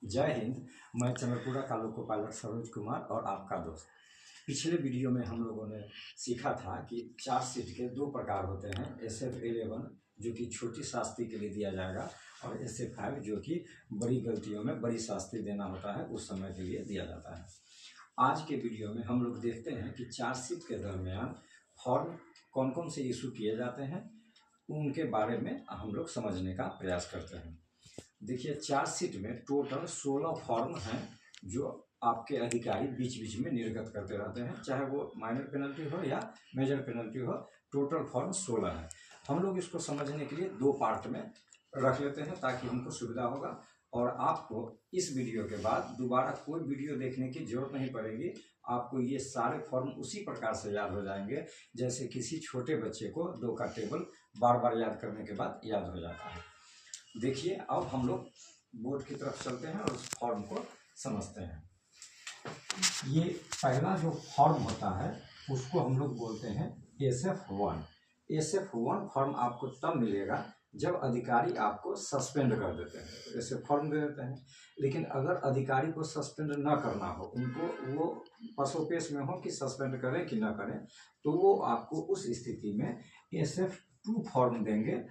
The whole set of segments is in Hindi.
जय हिंद। मैं चंद्रपुरा का लोको पायलट सरोज कुमार और आपका दोस्त। पिछले वीडियो में हम लोगों ने सीखा था कि चार्जशीट के दो प्रकार होते हैं, SF11 जो कि छोटी शास्ति के लिए दिया जाएगा और SF5 जो कि बड़ी गलतियों में बड़ी शास्ति देना होता है, उस समय के लिए दिया जाता है। आज के वीडियो में हम लोग देखते हैं कि चार्जशीट के दरमियान फॉर्म कौन कौन से इशू किए जाते हैं, उनके बारे में हम लोग समझने का प्रयास करते हैं। देखिए, चार्जशीट में टोटल 16 फॉर्म हैं जो आपके अधिकारी बीच बीच में निर्गत करते रहते हैं, चाहे वो माइनर पेनल्टी हो या मेजर पेनल्टी हो। टोटल फॉर्म 16 है। हम लोग इसको समझने के लिए दो पार्ट में रख लेते हैं ताकि हमको सुविधा होगा और आपको इस वीडियो के बाद दोबारा कोई वीडियो देखने की जरूरत नहीं पड़ेगी। आपको ये सारे फॉर्म उसी प्रकार से याद हो जाएंगे जैसे किसी छोटे बच्चे को 2 का टेबल बार बार याद करने के बाद याद हो जाता है। देखिए, अब हम लोग बोर्ड की तरफ चलते हैं और उस फॉर्म को समझते हैं। ये पहला जो फॉर्म होता है उसको हम लोग बोलते हैं SF1। SF1 फॉर्म आपको तब मिलेगा जब अधिकारी आपको सस्पेंड कर देते हैं, तो ऐसे फॉर्म दे देते हैं। लेकिन अगर अधिकारी को सस्पेंड न करना हो, उनको वो पसोपेश में हो कि सस्पेंड करें कि ना करें, तो वो आपको उस स्थिति में SF2 फॉर्म देंगे।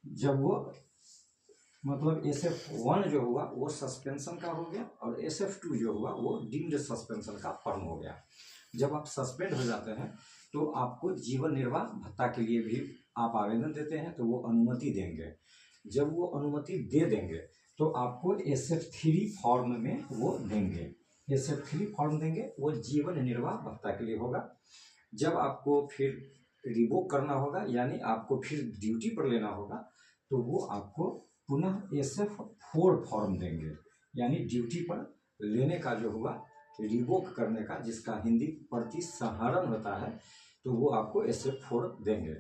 जब वो मतलब SF1 जो हुआ वो सस्पेंशन का हो गया और SF2 जो हुआ वो डीम्ड सस्पेंशन का फॉर्म हो गया। जब आप सस्पेंड हो जाते हैं तो आपको जीवन निर्वाह भत्ता के लिए भी आप आवेदन देते हैं, तो वो अनुमति देंगे। जब वो अनुमति दे देंगे तो आपको SF3 फॉर्म में वो देंगे। SF3 फॉर्म देंगे, वो जीवन निर्वाह भत्ता के लिए होगा। जब आपको फिर रिवोक करना होगा, यानी आपको फिर ड्यूटी पर लेना होगा, तो वो आपको पुनः SF4 फॉर्म देंगे, यानी ड्यूटी पर लेने का जो हुआ, रिवोक करने का, जिसका हिंदी प्रतिसंहरण होता है, तो वो आपको SF4 देंगे।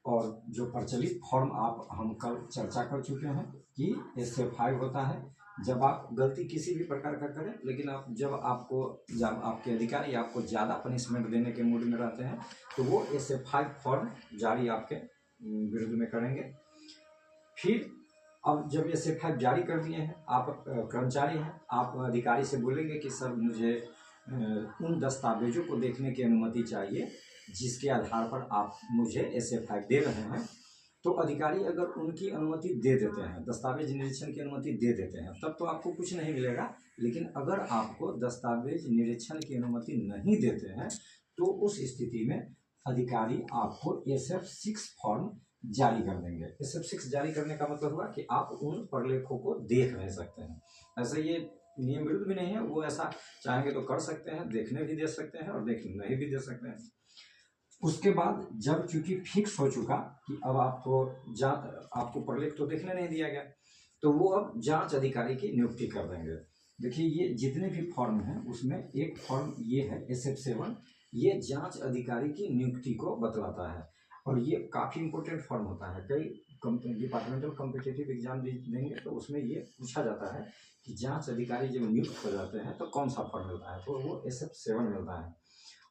और जो प्रचलित फॉर्म हम कल चर्चा कर चुके हैं कि SF5 होता है जब आप गलती किसी भी प्रकार का करें, लेकिन जब आपके अधिकारी आपको ज़्यादा पनिशमेंट देने के मूड में रहते हैं, तो वो SF5 फॉर्म जारी आपके विरुद्ध में करेंगे। फिर अब जब SF5 जारी कर दिए हैं, आप कर्मचारी हैं, आप अधिकारी से बोलेंगे कि सर मुझे उन दस्तावेजों को देखने की अनुमति चाहिए जिसके आधार पर आप मुझे SF5 दे रहे हैं। तो अधिकारी अगर उनकी अनुमति दे देते हैं, दस्तावेज निरीक्षण की अनुमति दे देते हैं, तब तो आपको कुछ नहीं मिलेगा। लेकिन अगर आपको दस्तावेज निरीक्षण की अनुमति नहीं देते हैं तो उस स्थिति में अधिकारी आपको SF6 फॉर्म जारी कर देंगे। SF6 जारी करने का मतलब हुआ कि आप उन प्रलेखों को देख नहीं सकते हैं। ऐसे ये नियम विरुद्ध भी नहीं है, वो ऐसा चाहेंगे तो कर सकते हैं, देखने भी दे सकते हैं और देखने नहीं भी दे सकते हैं। उसके बाद जब चूंकि फिक्स हो चुका कि अब आपको प्रलेख तो देखने नहीं दिया गया, तो वो अब जांच अधिकारी की नियुक्ति कर देंगे। देखिए, ये जितने भी फॉर्म हैं उसमें एक फॉर्म ये है SF7, ये जांच अधिकारी की नियुक्ति को बतलाता है और ये काफ़ी इंपॉर्टेंट फॉर्म होता है। कई डिपार्टमेंटल कॉम्पिटिटिव एग्जाम देंगे तो उसमें ये पूछा जाता है कि जांच अधिकारी जब नियुक्त हो जाते हैं तो कौन सा फॉर्म मिलता है, तो वो SF7 मिलता है।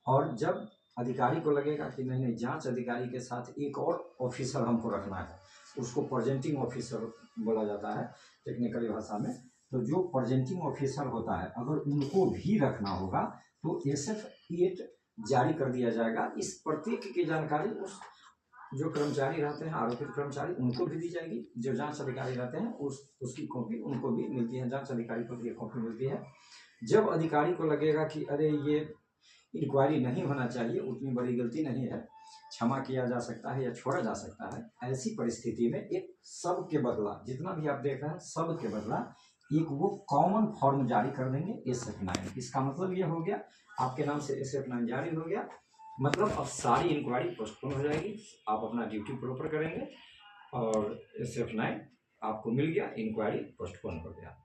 और जब अधिकारी को लगेगा कि नहीं, जांच अधिकारी के साथ एक और ऑफिसर हमको रखना है, उसको प्रेजेंटिंग ऑफिसर बोला जाता है टेक्निकली भाषा में, तो जो प्रेजेंटिंग ऑफिसर होता है अगर उनको भी रखना होगा तो SF8 जारी कर दिया जाएगा। इस प्रत्येक की जानकारी उस जो कर्मचारी रहते हैं, आरोपित कर्मचारी, उनको भी दी जाएगी। जो जांच अधिकारी रहते हैं उसकी कॉपी उनको भी मिलती है, जांच अधिकारी को भी कॉपी मिलती है। जब अधिकारी को लगेगा कि अरे ये इंक्वायरी नहीं होना चाहिए, उतनी बड़ी गलती नहीं है, क्षमा किया जा सकता है या छोड़ा जा सकता है, ऐसी परिस्थिति में एक सब के बदला, जितना भी आप देख रहे हैं सब के बदला एक वो कॉमन फॉर्म जारी कर देंगे SF9। इसका मतलब ये हो गया आपके नाम से SF9 जारी हो गया, मतलब अब सारी इंक्वायरी पोस्टपोन हो जाएगी, आप अपना ड्यूटी प्रॉपर करेंगे और SF9 आपको मिल गया, इंक्वायरी पोस्टपोन हो गया।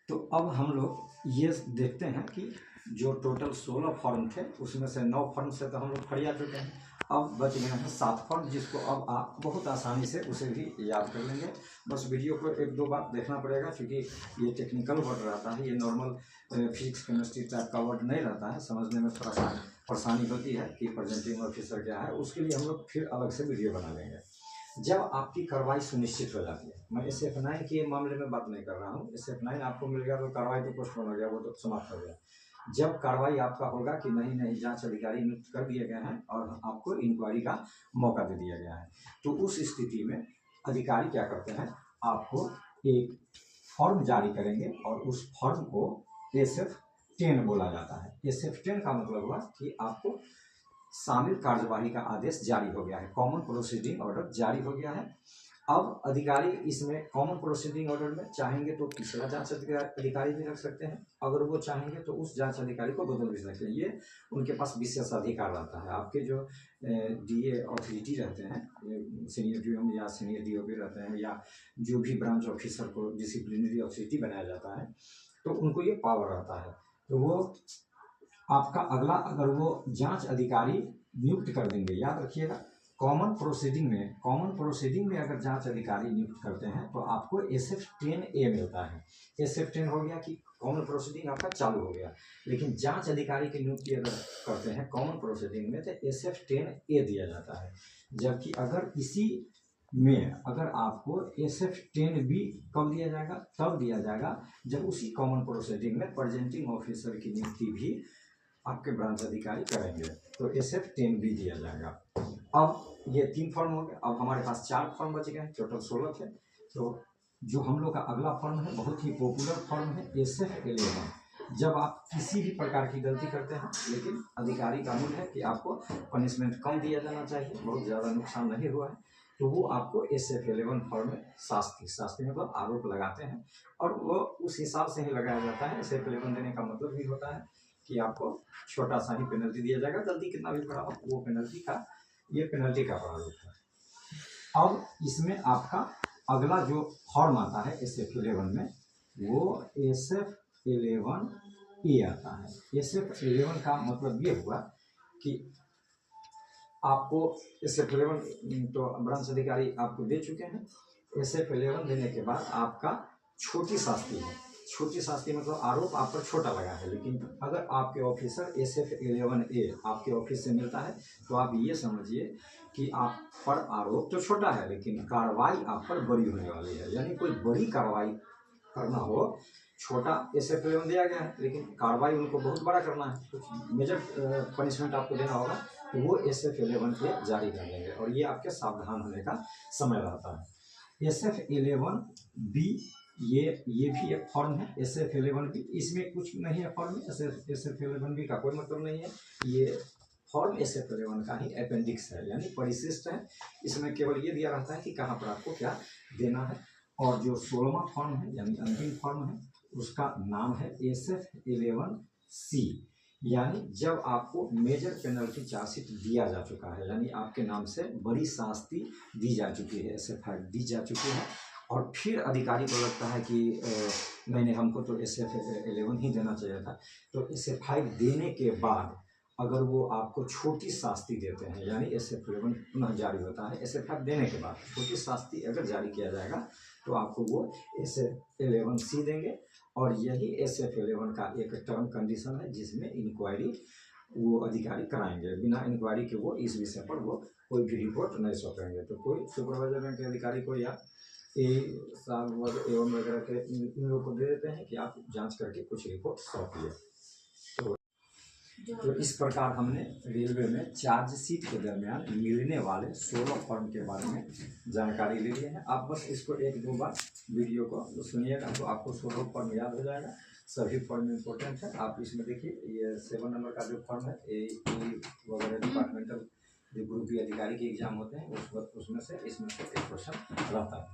तो अब हम लोग ये देखते हैं कि जो टोटल 16 फॉर्म थे उसमें से 9 फॉर्म से तो हम लोग फरिया चुके हैं। अब बच गए हैं 7 फॉर्म, जिसको अब आप बहुत आसानी से उसे भी याद कर लेंगे। बस वीडियो को 1-2 बार देखना पड़ेगा क्योंकि ये टेक्निकल वर्ड रहता है, ये नॉर्मल फिजिक्स केमिस्ट्री टाइप का वर्ड नहीं रहता है, समझने में थोड़ा सा परेशानी होती है कि प्रेजेंटिंग ऑफिसर क्या है। उसके लिए हम लोग फिर अलग से वीडियो बना लेंगे। जब आपकी कार्रवाई सुनिश्चित हो जाती है, मैं SF9 के मामले में बात नहीं कर रहा हूँ, SF9 आपको मिल गया तो कार्रवाई तो पोस्टपोन हो गया, वो तो समाप्त हो गया। जब कार्रवाई आपका होगा कि नहीं नहीं जांच अधिकारी नियुक्त कर दिए गए हैं और आपको इंक्वायरी का मौका दे दिया गया है, तो उस स्थिति में अधिकारी क्या करते हैं, आपको एक फॉर्म जारी करेंगे और उस फॉर्म को SF10 बोला जाता है। SF10 का मतलब हुआ कि आपको शामिल कार्यवाही का आदेश जारी हो गया है, कॉमन प्रोसीडिंग ऑर्डर जारी हो गया है। अब अधिकारी इसमें कॉमन प्रोसीडिंग ऑर्डर में चाहेंगे तो तीसरा जांच अधिकारी भी रख सकते हैं, अगर वो चाहेंगे तो उस जांच अधिकारी को बदल भी सकते हैं। ये उनके पास विशेष अधिकार रहता है। आपके जो DA अथॉरिटी रहते हैं, सीनियर DOM या सीनियर DOP रहते हैं, या जो भी ब्रांच ऑफिसर को डिसिप्लिनरी अथॉरिटी बनाया जाता है, तो उनको ये पावर रहता है। तो वो आपका अगला, अगर वो जांच अधिकारी नियुक्त कर देंगे, याद रखिएगा, कॉमन प्रोसीडिंग में अगर जांच अधिकारी नियुक्त करते हैं तो आपको SF10A मिलता है। SF10 हो गया कि कॉमन प्रोसीडिंग आपका चालू हो गया, लेकिन जांच अधिकारी की नियुक्ति अगर करते हैं कॉमन प्रोसीडिंग में तो SF10A दिया जाता है। जबकि अगर इसी में अगर आपको SF10B कब दिया जाएगा, तब दिया जाएगा जब उसी कॉमन प्रोसीडिंग में प्रेजेंटिंग ऑफिसर की नियुक्ति भी आपके ब्रांच अधिकारी करेंगे, तो SF10B दिया जाएगा। अब ये 3 फॉर्म हो गए, अब हमारे पास 4 फॉर्म बच गए, टोटल 16 थे। तो जो हम लोग का अगला फॉर्म है, बहुत ही पॉपुलर फॉर्म है, SF11। जब आप किसी भी प्रकार की गलती करते हैं, लेकिन अधिकारी का मूल है कि आपको पनिशमेंट कम दिया जाना चाहिए, बहुत ज़्यादा नुकसान नहीं हुआ है, तो वो आपको SF11 फॉर्म में शास्ति मतलब आरोप लगाते हैं, और वो उस हिसाब से ही लगाया जाता है। SF11 देने का मतलब भी होता है कि आपको छोटा सा ही पेनल्टी दिया जाएगा, गलती कितना भी बड़ा हो वो पेनल्टी का प्रारूप है। अब इसमें आपका अगला जो फॉर्म आता है SF11 में, वो SF11A आता है। SF11 का मतलब ये हुआ कि आपको SF11 तो ब्रांच अधिकारी आपको दे चुके हैं। SF11 देने के बाद आपका छोटी शास्ति है। छोटी शास्ति मतलब आरोप आप पर छोटा लगा है, लेकिन अगर आपके ऑफिसर SF11A आपके ऑफिस से मिलता है तो आप ये समझिए कि आप पर आरोप तो छोटा है, लेकिन कार्रवाई आप पर बड़ी होने वाली है। यानी कोई बड़ी कार्रवाई करना हो, छोटा SF11 दिया गया है, लेकिन कार्रवाई उनको बहुत बड़ा करना है, कुछ मेजर पनिशमेंट आपको देना होगा, तो वो SF11A जारी कर देंगे, और ये आपके सावधान होने का समय रहता है। SF11B ये भी एक फॉर्म है। SF11B इसमें कुछ नहीं है, फॉर्म SF11B का कोई मतलब नहीं है, ये फॉर्म SF11 का ही अपेंडिक्स है, यानी परिशिष्ट है। इसमें केवल ये दिया रहता है कि कहाँ पर आपको क्या देना है। और जो 16वां फॉर्म है यानी अंतिम फॉर्म है, उसका नाम है SF11C, यानी जब आपको मेजर पेनल्टी चार्जशीट दिया जा चुका है, यानी आपके नाम से बड़ी शास्ति दी जा चुकी है, SF5 दी जा चुकी है, और फिर अधिकारी को लगता है कि नहीं हमको तो SF11 ही देना चाहिए था, तो SF5 देने के बाद अगर वो आपको छोटी शास्ति देते हैं, यानी SF11 पुनः जारी होता है, SF5 देने के बाद छोटी शास्ति अगर जारी किया जाएगा तो आपको वो SF11C देंगे। और यही SF11 का एक टर्म कंडीशन है, जिसमें इंक्वायरी वो अधिकारी कराएंगे। बिना इंक्वायरी के वो इस विषय पर वो कोई भी रिपोर्ट नहीं सौंपेंगे। तो कोई सुपरवाइजर बैंक के अधिकारी को या एवं वगैरह के इन लोगों को दे देते हैं कि आप जांच करके कुछ रिपोर्ट सौंपिए। तो इस प्रकार हमने रेलवे में चार्जशीट के दरमियान मिलने वाले 16 फॉर्म के बारे में जानकारी ले लिए हैं। आप बस इसको 1-2 बार वीडियो को सुनिएगा तो आपको 16 फॉर्म याद हो जाएगा। सभी फॉर्म इंपॉर्टेंट है। आप इसमें देखिए, ये 7 नंबर का जो फॉर्म है, AE वगैरह डिपार्टमेंटल जो ग्रुप बी अधिकारी के एग्जाम होते हैं, उसमें से इसमें से एक क्वेश्चन रहता है।